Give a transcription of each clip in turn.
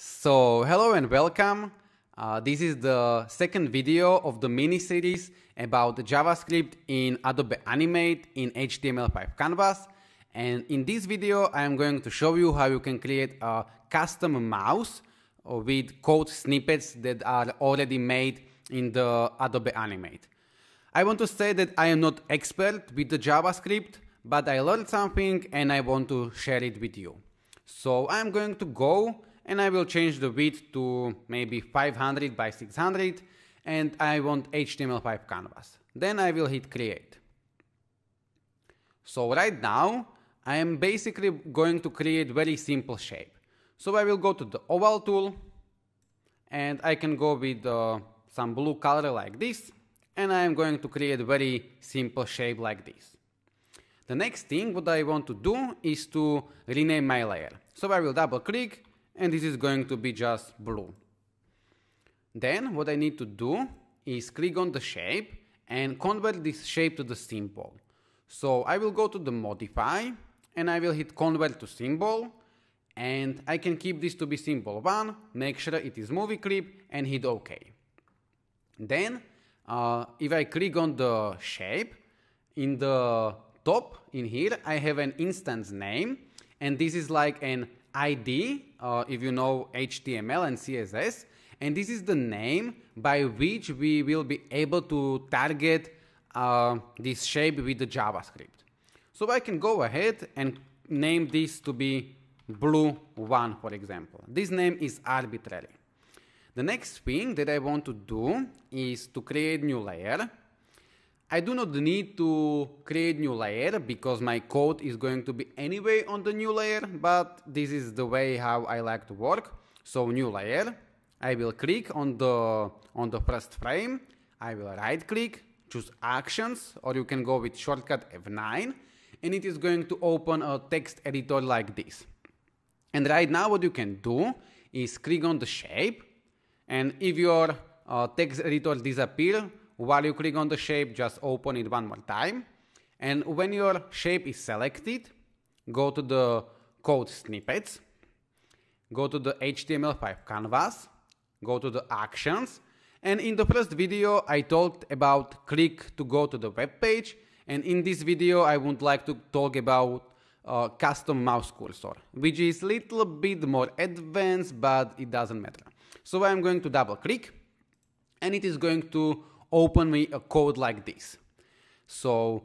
So hello and welcome. This is the second video of the mini-series about JavaScript in Adobe Animate in HTML5 canvas. And in this video, I am going to show you how you can create a custom mouse with code snippets that are already made in the Adobe Animate. I want to say that I am not expert with the JavaScript, but I learned something and I want to share it with you. So I'm going to go and I will change the width to maybe 500 by 600 and I want HTML5 canvas. Then I will hit create. So right now I am basically going to create very simple shape. So I will go to the oval tool and I can go with some blue color like this, and I am going to create a very simple shape like this. The next thing what I want to do is to rename my layer. So I will double click and this is going to be just blue. Then what I need to do is click on the shape and convert this shape to the symbol. So I will go to the modify and I will hit convert to symbol, and I can keep this to be symbol 1, make sure it is movie clip and hit OK. Then if I click on the shape, in the top in here I have an instance name, and this is like an ID, if you know HTML and CSS, and this is the name by which we will be able to target this shape with the JavaScript. So I can go ahead and name this to be blue1, for example. This name is arbitrary. The next thing that I want to do is to create new layer. I do not need to create new layer because my code is going to be anyway on the new layer, but this is the way how I like to work. So new layer, I will click on the first frame, I will right click, choose actions, or you can go with shortcut F9, and it is going to open a text editor like this. And right now what you can do is click on the shape, and if your text editor disappears while you click on the shape, just open it one more time. And when your shape is selected, go to the code snippets, go to the HTML5 canvas, go to the actions. And in the first video, I talked about click to go to the web page. And in this video, I would like to talk about custom mouse cursor, which is a little bit more advanced, but it doesn't matter. So I'm going to double click and it is going to open me a code like this. So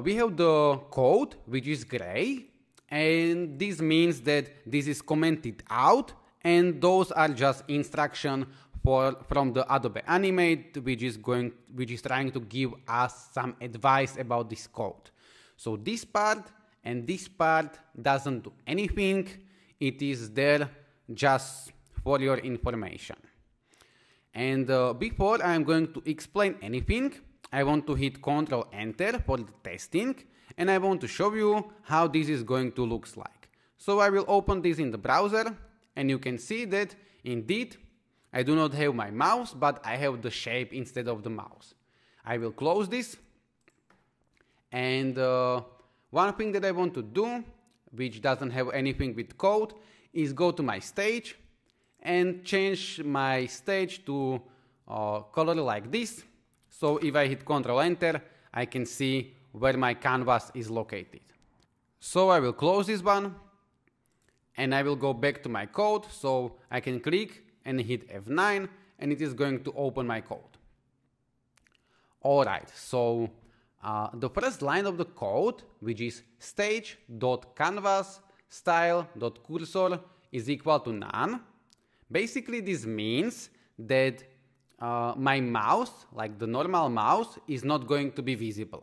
we have the code which is gray, and this means that this is commented out, and those are just instructions from the Adobe Animate, which is trying to give us some advice about this code. So this part and this part doesn't do anything. It is there just for your information. And before I am going to explain anything, I want to hit Ctrl Enter for the testing, and I want to show you how this is going to look like. So I will open this in the browser, and you can see that indeed I do not have my mouse, but I have the shape instead of the mouse. I will close this, and one thing that I want to do, which doesn't have anything with code, is go to my stage and change my stage to color like this. So if I hit Ctrl Enter, I can see where my canvas is located. So I will close this one and I will go back to my code, so I can click and hit F9 and it is going to open my code. Alright, so the first line of the code, which is stage.canvas style.cursor is equal to none. Basically, this means that my mouse, like the normal mouse, is not going to be visible.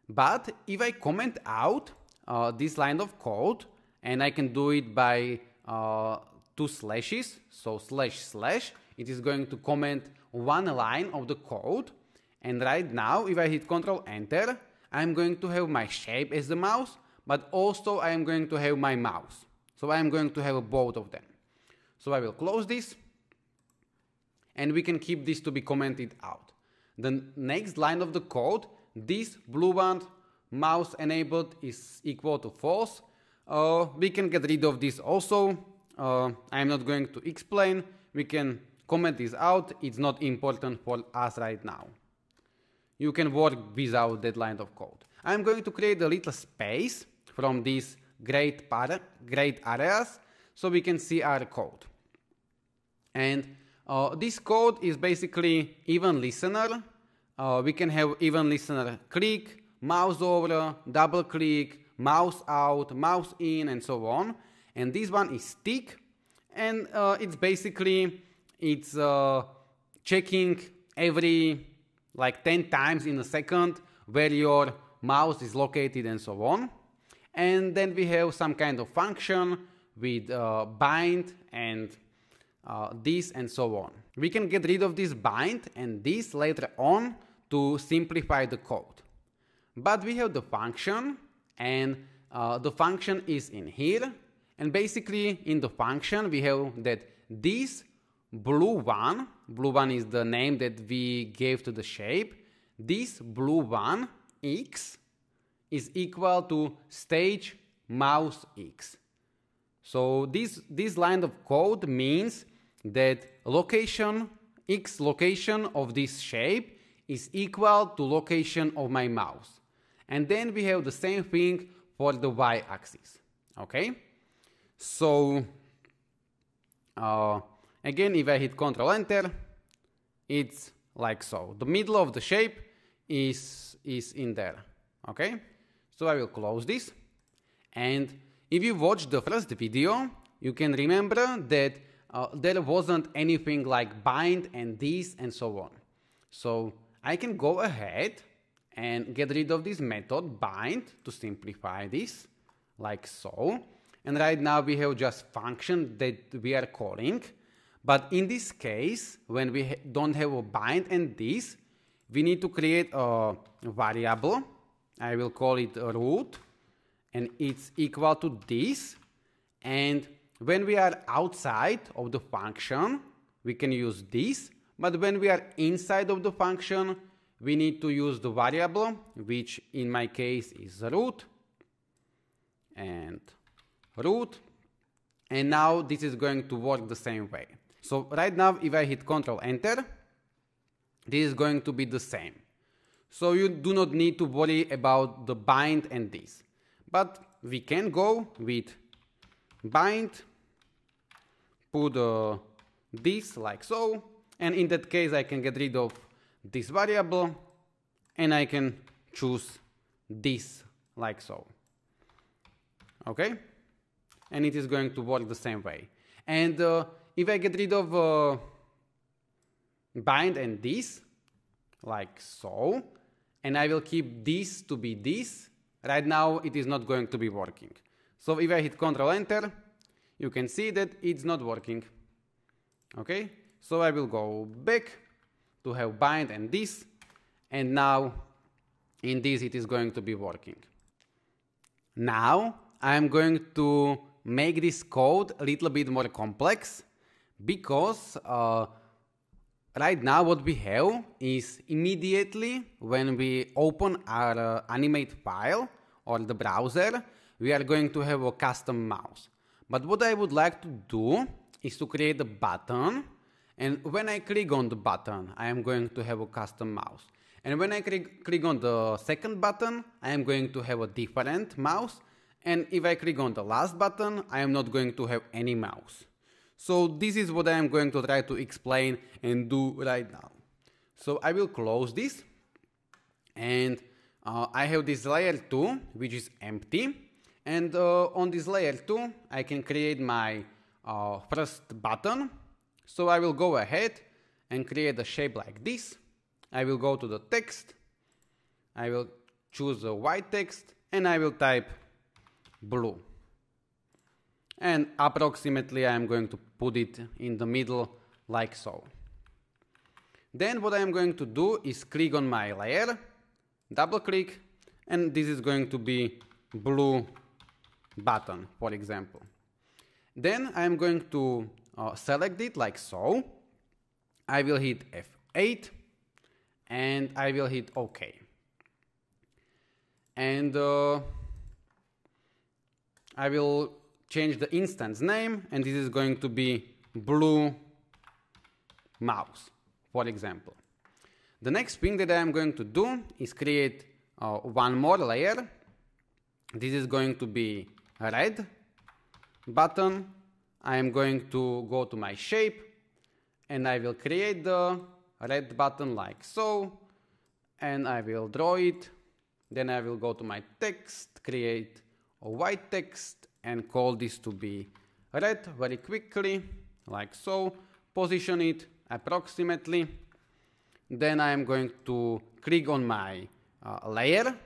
But if I comment out this line of code, and I can do it by 2 slashes, so // it is going to comment one line of the code. And right now, if I hit Ctrl Enter, I'm going to have my shape as the mouse, but also I am going to have my mouse. So I am going to have both of them. So I will close this, and we can keep this to be commented out. The next line of the code, this blue one, mouse enabled, is equal to false. We can get rid of this also. I'm not going to explain. We can comment this out. It's not important for us right now. You can work without that line of code. I'm going to create a little space from these great areas so we can see our code. And this code is basically even listener. We can have even listener click, mouse over, double click, mouse out, mouse in, and so on. And this one is stick, and it's basically checking every like 10 times in a second where your mouse is located and so on. And then we have some kind of function with bind and this and so on. We can get rid of this bind and this later on to simplify the code. But we have the function, and the function is in here. And basically in the function we have that this blue one is the name that we gave to the shape. This blue one, x, is equal to stage mouse x. So this line of code means that x location of this shape is equal to location of my mouse. And then we have the same thing for the y-axis. Okay? So again, if I hit Ctrl Enter, it's like so. The middle of the shape is in there. Okay? So I will close this. And if you watched the first video, you can remember that there wasn't anything like bind and this and so on. So I can go ahead and get rid of this method bind to simplify this, like so. And right now we have just function that we are calling. But in this case, when we don't have a bind and this, we need to create a variable. I will call it root, and it's equal to this. And when we are outside of the function, we can use this. But when we are inside of the function, we need to use the variable, which in my case is root and root. And now this is going to work the same way. So right now, if I hit Ctrl Enter, this is going to be the same. So you do not need to worry about the bind and this. But we can go with bind, put this like so, and in that case I can get rid of this variable and I can choose this like so. Okay? And it is going to work the same way. And if I get rid of bind and this like so, and I will keep this to be this, right now it is not going to be working. So if I hit Ctrl Enter, you can see that it's not working. Okay? So I will go back to have bind and this, and now in this it is going to be working. Now I am going to make this code a little bit more complex, because right now what we have is immediately when we open our Animate file or the browser, we are going to have a custom mouse. But what I would like to do is to create a button, and when I click on the button, I am going to have a custom mouse. And when I click on the second button, I am going to have a different mouse. And if I click on the last button, I am not going to have any mouse. So this is what I am going to try to explain and do right now. So I will close this, and I have this layer 2, which is empty. And on this layer 2, I can create my first button. So I will go ahead and create a shape like this. I will go to the text. I will choose a white text, and I will type blue. And approximately I am going to put it in the middle like so. Then what I am going to do is click on my layer, double click, and this is going to be blue button, for example. Then I am going to select it like so. I will hit F8 and I will hit OK. And I will change the instance name, and this is going to be blue mouse, for example. The next thing that I am going to do is create one more layer. This is going to be a red button. I am going to go to my shape, and I will create the red button like so, and I will draw it. Then I will go to my text, create a white text, and call this to be red very quickly, like so. Position it approximately. Then I am going to click on my layer,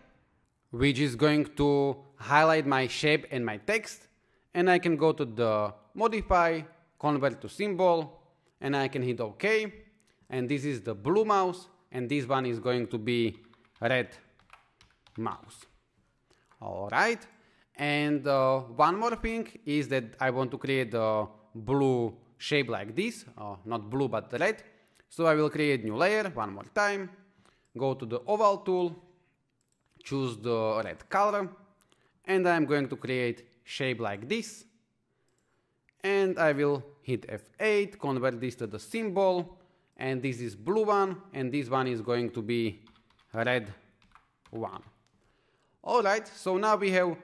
which is going to highlight my shape and my text. And I can go to the modify, convert to symbol, and I can hit OK. And this is the blue mouse, and this one is going to be red mouse. All right. And one more thing is that I want to create a blue shape like this, not blue but red. So I will create new layer one more time, go to the oval tool, choose the red color, and I'm going to create shape like this. And I will hit F8, convert this to the symbol, and this is blue one, and this one is going to be red one. Alright, so now we have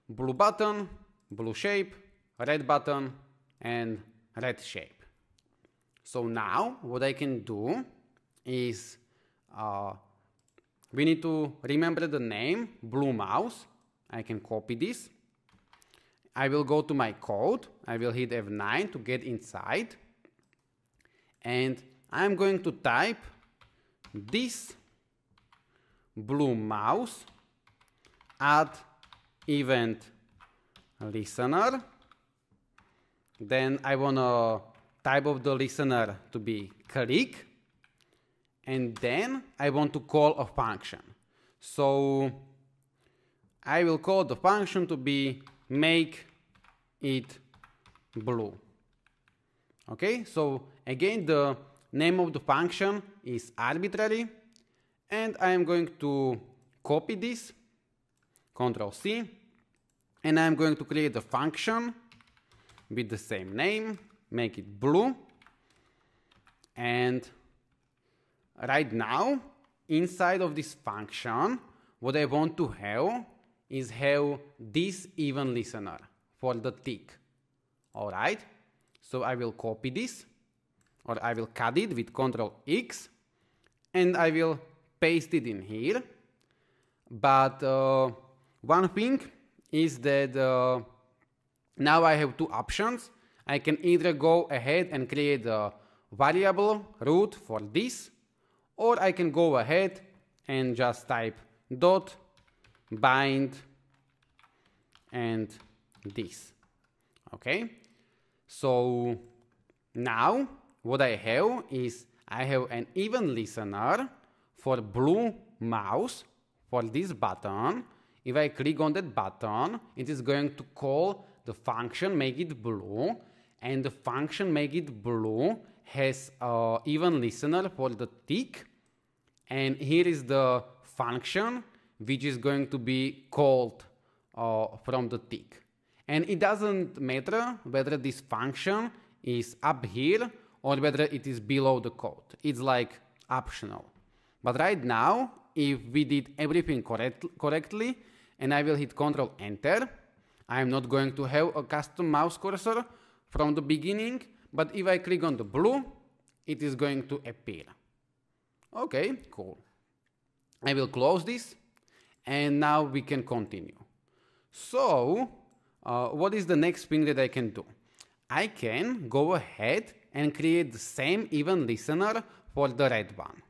blue button, blue shape, red button, and red shape. So now what I can do is we need to remember the name blue mouse. I can copy this. I will go to my code. I will hit F9 to get inside. And I'm going to type this blue mouse add event listener. Then I want to type of the listener to be click, and then I want to call a function. So I will call the function to be make it blue. Okay, so again the name of the function is arbitrary, and I am going to copy this, Ctrl C, and I am going to create a function with the same name, make it blue. And right now, inside of this function, what I want to have is have this even listener for the tick. Alright, so I will copy this, or I will cut it with Ctrl X, and I will paste it in here. But one thing is that now I have two options. I can either go ahead and create a variable root for this, or I can go ahead and just type dot bind and this. Okay, so now what I have is I have an even listener for blue mouse for this button. If I click on that button, it is going to call the function make it blue, and the function make it blue has an even listener for the tick, and here is the function which is going to be called from the tick. And it doesn't matter whether this function is up here or whether it is below the code. It's like optional. But right now, if we did everything correctly, and I will hit Ctrl Enter, I am not going to have a custom mouse cursor from the beginning, but if I click on the blue, it is going to appear. Okay, cool. I will close this, and now we can continue. So, what is the next thing that I can do? I can go ahead and create the same even listener for the red one.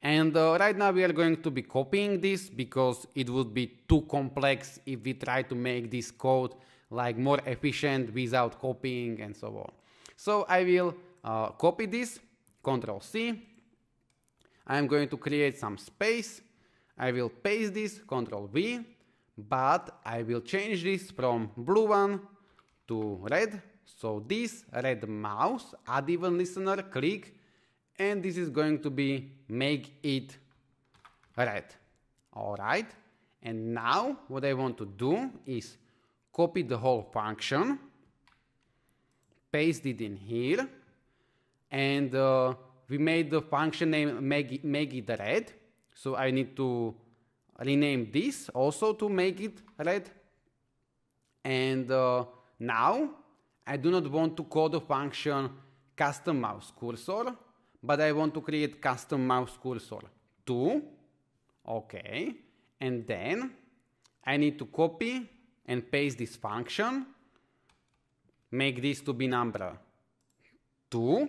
And right now we are going to be copying this because it would be too complex if we try to make this code like more efficient without copying and so on. So I will copy this, Ctrl C. I'm going to create some space. I will paste this, Ctrl V, but I will change this from blue one to red. So this red mouse, add even listener, click, and this is going to be make it red. Alright, and now what I want to do is copy the whole function paste it in here, and we made the function name make it red, so I need to rename this also to make it red. And now I do not want to call the function custom mouse cursor, but I want to create custom mouse cursor 2. Okay, and then I need to copy and paste this function, make this to be number 2,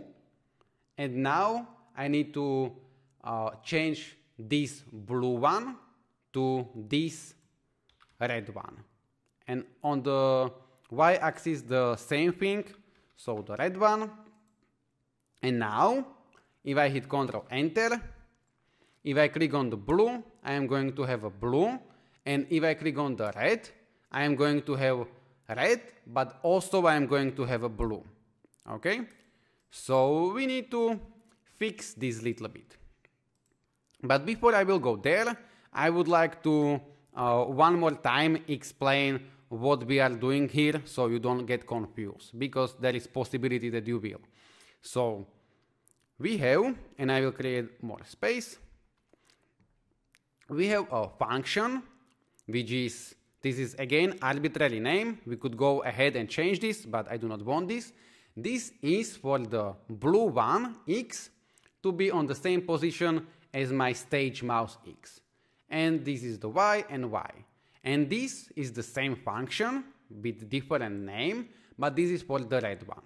and now I need to change this blue one to this red one. And on the y-axis the same thing, so the red one. And now if I hit Ctrl Enter, if I click on the blue, I am going to have a blue, and if I click on the red, I am going to have red, but also I am going to have a blue. Okay, so we need to fix this little bit. But before I will go there, I would like to one more time explain what we are doing here, so you don't get confused, because there is possibility that you will. So we have, and I will create more space, we have a function which is, this is again arbitrary name. We could go ahead and change this, but I do not want this. This is for the blue one, X, to be on the same position as my stage mouse X. And this is the Y and Y. And this is the same function with different name, but this is for the red one.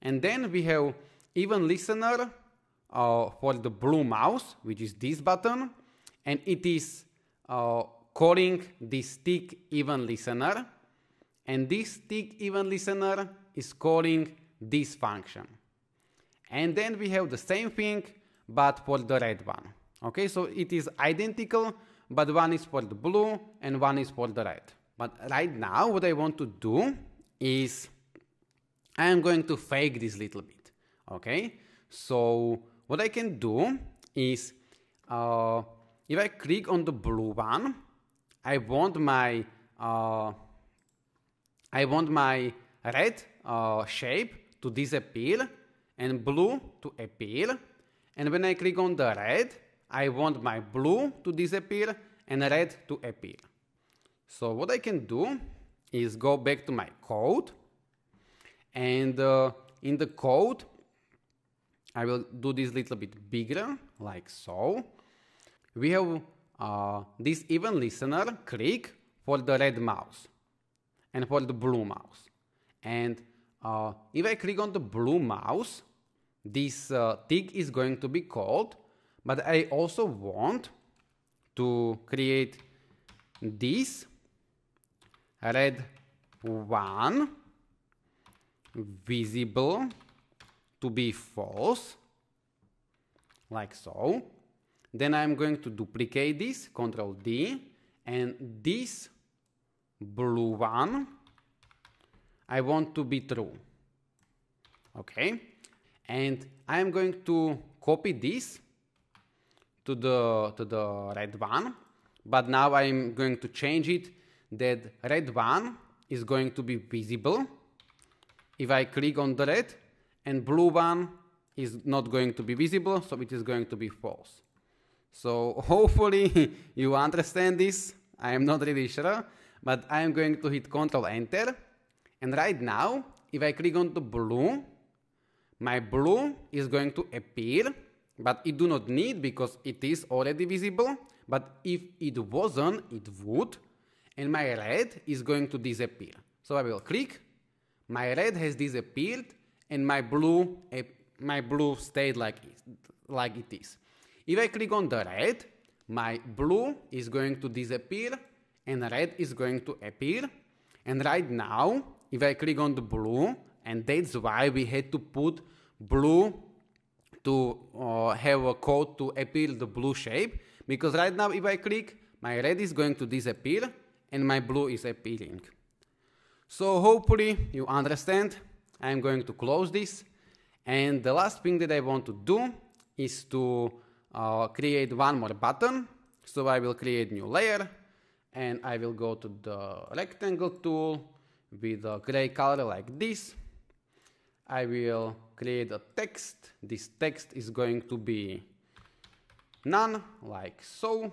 And then we have even listener for the blue mouse, which is this button, and it is calling this tick even listener, and this tick even listener is calling this function. And then we have the same thing but for the red one. Okay, so it is identical, but one is for the blue and one is for the red. But right now what I want to do is I am going to fake this little bit. Okay, so what I can do is if I click on the blue one, I want my red shape to disappear and blue to appear. And when I click on the red, I want my blue to disappear and red to appear. So what I can do is go back to my code, and in the code I will do this little bit bigger, like so. We have this even listener click for the red mouse and for the blue mouse. And if I click on the blue mouse, this tick is going to be called, but I also want to create this red one visible to be false, like so. Then I'm going to duplicate this, Ctrl D, and this blue one I want to be true. Okay, and I'm going to copy this to the red one, but now I'm going to change it that red one is going to be visible if I click on the red, and blue one is not going to be visible, so it is going to be false. So hopefully you understand this. I am not really sure, but I am going to hit Ctrl Enter, and right now if I click on the blue, my blue is going to appear, but it do not need because it is already visible. But if it wasn't, it would, and my red is going to disappear. So I will click, my red has disappeared, and my blue stayed like it is. If I click on the red, my blue is going to disappear and red is going to appear. And right now, if I click on the blue, and that's why we had to put blue to have a code to appear the blue shape, because right now if I click, my red is going to disappear and my blue is appearing. So hopefully you understand. I'm going to close this, and the last thing that I want to do is to create one more button. So I will create new layer, and I will go to the rectangle tool with a gray color like this. I will create a text. This text is going to be none, like so.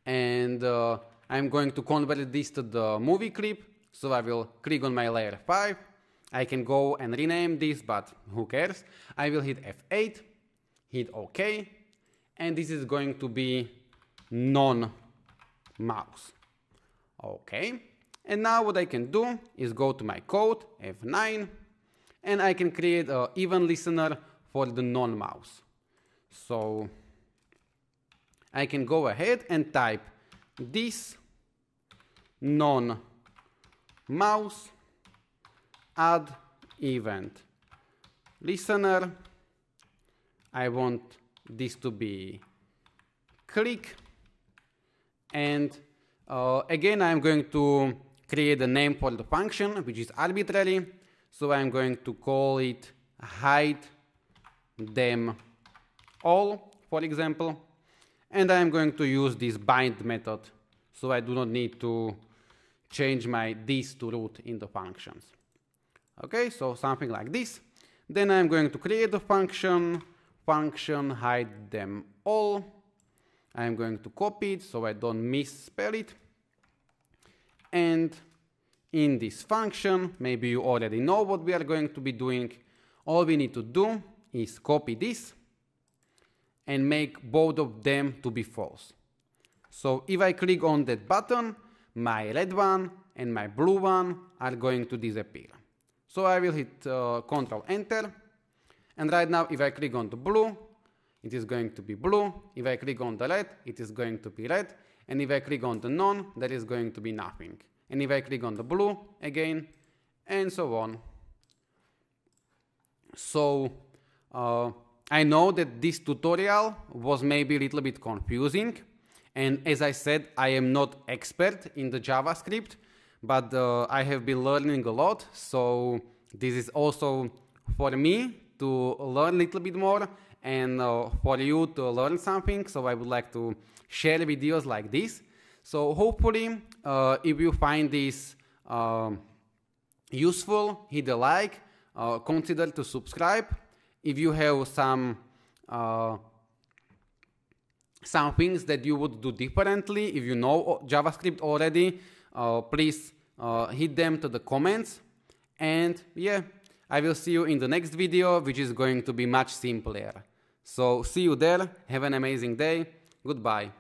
And I'm going to convert this to the movie clip. So I will click on my layer 5. I can go and rename this, but who cares? I will hit F8, hit OK, and this is going to be non-mouse. OK, and now what I can do is go to my code, F9, and I can create an event listener for the non-mouse. So I can go ahead and type this non-mouse add event listener. I want this to be click, and again I'm going to create a name for the function which is arbitrary, so I'm going to call it hide them all, for example, and I'm going to use this bind method, so I do not need to change my this to root in the functions. Okay, so something like this. Then I'm going to create a function hide them all. I'm going to copy it so I don't misspell it. And in this function, maybe you already know what we are going to be doing. All we need to do is copy this and make both of them to be false. So if I click on that button, my red one and my blue one are going to disappear. So I will hit Ctrl Enter, and right now if I click on the blue, it is going to be blue. If I click on the red, it is going to be red, and if I click on the none, there is going to be nothing. And if I click on the blue again, and so on. So I know that this tutorial was maybe a little bit confusing, and as I said, I am not expert in the JavaScript, but I have been learning a lot, so this is also for me to learn a little bit more, and for you to learn something, so I would like to share videos like this. So hopefully, if you find this useful, hit a like, consider to subscribe. If you have some things that you would do differently, if you know JavaScript already, please hit them to the comments. And yeah, I will see you in the next video, which is going to be much simpler. So see you there. Have an amazing day. Goodbye.